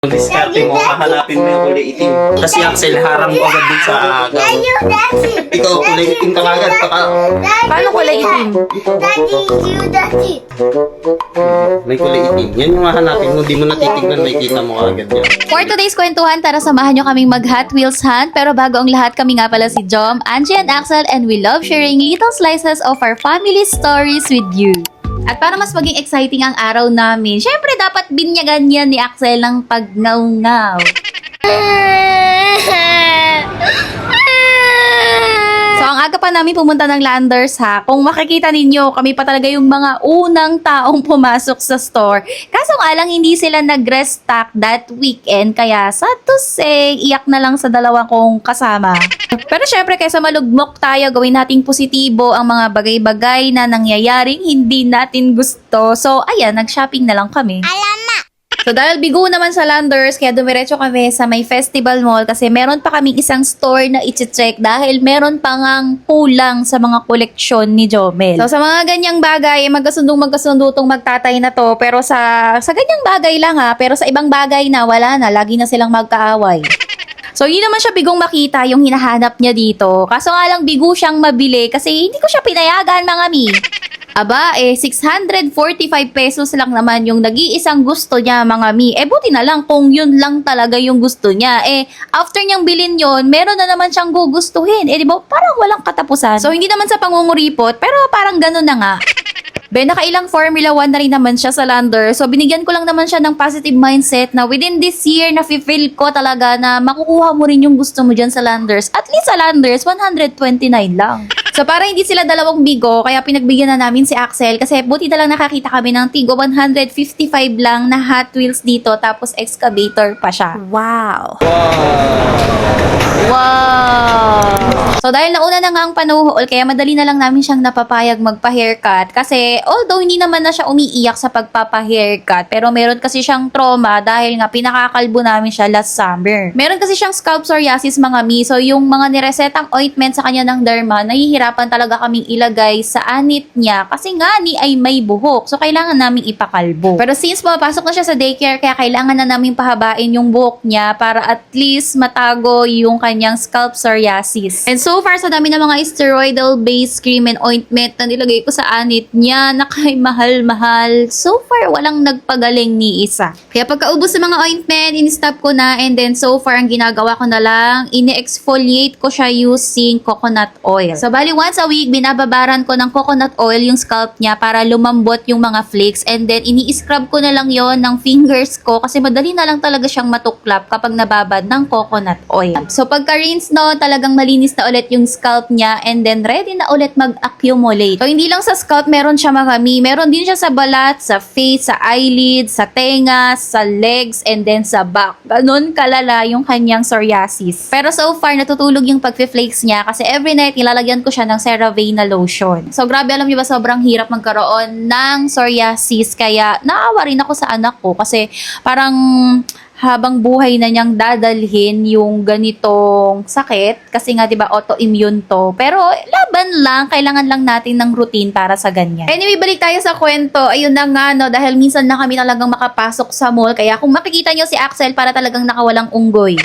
Diskarte mo, hahanapin mo yung kulay itim. Kasi Axel, harang mo agad dun sa agaw. Ikaw, kulay itim ka agad. Paano kulay itim? May kulay itim. Yan yung hahanapin mo, di mo natitignan, makikita mo agad yan. For today's kwentuhan, tara samahan nyo kaming mag Hot Wheels hunt. Pero bago ang lahat, kami nga pala si Jom, Angie, and Axel, and we love sharing little slices of our family stories with you. At para mas maging exciting ang araw namin, syempre dapat binyagan yan ni Axel ng pagnaungaw. So, ang aga pa namin pumunta ng Landers ha. Kung makikita ninyo, kami pa talaga yung mga unang taong pumasok sa store. Kaso nga lang, hindi sila nag-restock that weekend. Kaya, sad to say, iyak na lang sa dalawa kong kasama. Pero syempre, kaysa malugmok tayo, gawin nating positibo ang mga bagay-bagay na nangyayaring hindi natin gusto. So, ayan, nag-shopping na lang kami. So, dahil bigo naman sa Landers, kaya dumiretso kami sa may festival mall kasi meron pa kaming isang store na i-check dahil meron pa ngang kulang sa mga koleksyon ni Jomel. So, sa mga ganyang bagay, magkasundo tong magtatay na to. Pero sa ganyang bagay lang ha, pero sa ibang bagay na wala na, lagi na silang magkaaway. So, hindi naman siya bigong makita yung hinahanap niya dito. Kaso nga lang bigo siyang mabili kasi hindi ko siya pinayagan, mga mi. Aba, 645 pesos lang naman yung nag-iisang gusto niya, mga mi. Buti na lang kung yun lang talaga yung gusto niya. After niyang bilhin yun, meron na naman siyang gugustuhin. Di ba? Parang walang katapusan. So, hindi naman sa pangunguripot, pero parang ganun na nga. Nakailang Formula 1 na rin naman siya sa Lander. So, binigyan ko lang naman siya ng positive mindset na within this year, na-feel ko talaga na makukuha mo rin yung gusto mo dyan sa Landers. At least sa Landers, 129 lang. So, para hindi sila dalawang bigo, kaya pinagbigyan na namin si Axel kasi buti na lang nakakita kami ng tigo 155 lang na Hot Wheels dito tapos excavator pa siya. Wow! So, dahil nauna na nga ang panuhol, kaya madali na lang namin siyang napapayag magpa-haircut. Kasi, although hindi naman na siya umiiyak sa pagpapa-haircut, pero meron kasi siyang trauma dahil nga pinakakalbo namin siya last summer. Meron kasi siyang scalp psoriasis, mga mi. So, yung mga niresetang ointment sa kanya ng derma, nahihirapan talaga kaming ilagay sa anit niya kasi nga ni ay may buhok. So, kailangan naming ipakalbo. Pero since pumapasok na siya sa daycare, kaya kailangan na naming pahabain yung buhok niya para at least matago yung kanyang scalp psoriasis. And so far, sa dami ng mga steroidal-based cream and ointment na nilagay ko sa anit niya, nakay mahal-mahal. So far, walang nagpagaling ni isa. Kaya pagkaubos sa mga ointment, in-stop ko na, and then so far, ang ginagawa ko na lang, ini-exfoliate ko siya using coconut oil. So, bali once a week, binababaran ko ng coconut oil yung scalp niya para lumambot yung mga flakes, and then ini-scrub ko na lang yon ng fingers ko kasi madali na lang talaga siyang matuklap kapag nababad ng coconut oil. So, pagka-rinse no, talagang malinis na ulit yung scalp niya, and then ready na ulit mag-accumulate. So, hindi lang sa scalp meron siya, mga mi. Meron din siya sa balat, sa face, sa eyelid, sa tenga, sa legs, and then sa back. Ganun kalala yung kanyang psoriasis. Pero so far, natutulog yung pag-flakes niya kasi every night nilalagyan ko siya ng CeraVe na lotion. So, grabe, alam niyo ba, sobrang hirap magkaroon ng psoriasis. Kaya, naawa rin ako sa anak ko kasi parang habang buhay na niyang dadalhin yung ganitong sakit kasi nga 'di ba autoimmune to. Pero laban lang, kailangan lang natin ng routine para sa ganyan. Anyway, balik tayo sa kwento. Ayun na nga no, dahil minsan na kami talagang makapasok sa mall, kaya kung makikita niyo si Axel, para talagang nakawalang unggoy.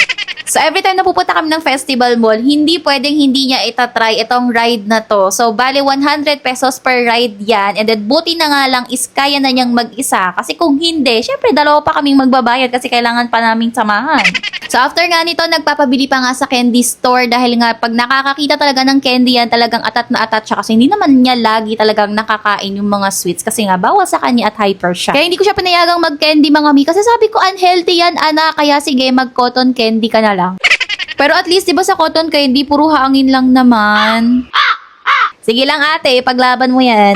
So, every time na pupunta kami ng festival mall, hindi pwedeng hindi niya itatry itong ride na to. So, bali 100 pesos per ride yan. And then, buti na nga lang is kaya na niyang mag-isa. Kasi kung hindi, syempre, dalawa pa kaming magbabayad kasi kailangan pa naming samahan. So, after nga nito, nagpapabili pa nga sa candy store dahil nga pag nakakakita talaga ng candy yan, talagang atat na atat siya kasi hindi naman niya lagi talagang nakakain yung mga sweets kasi nga bawal sa kanya at hyper siya. Kaya hindi ko siya pinayagang mag-candy, mga mi, kasi sabi ko unhealthy yan, anak, kaya sige, mag-cotton candy ka na lang. Pero at least, diba sa cotton candy, puro hangin lang naman. Sige lang ate, paglaban mo yan.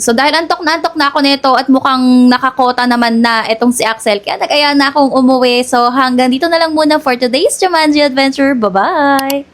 So, dahil antok na ako nito at mukhang nakakota naman na itong si Axel, kaya nag-aya na akong umuwi. So, hanggang dito na lang muna for today's Jumanji Adventure. Bye-bye!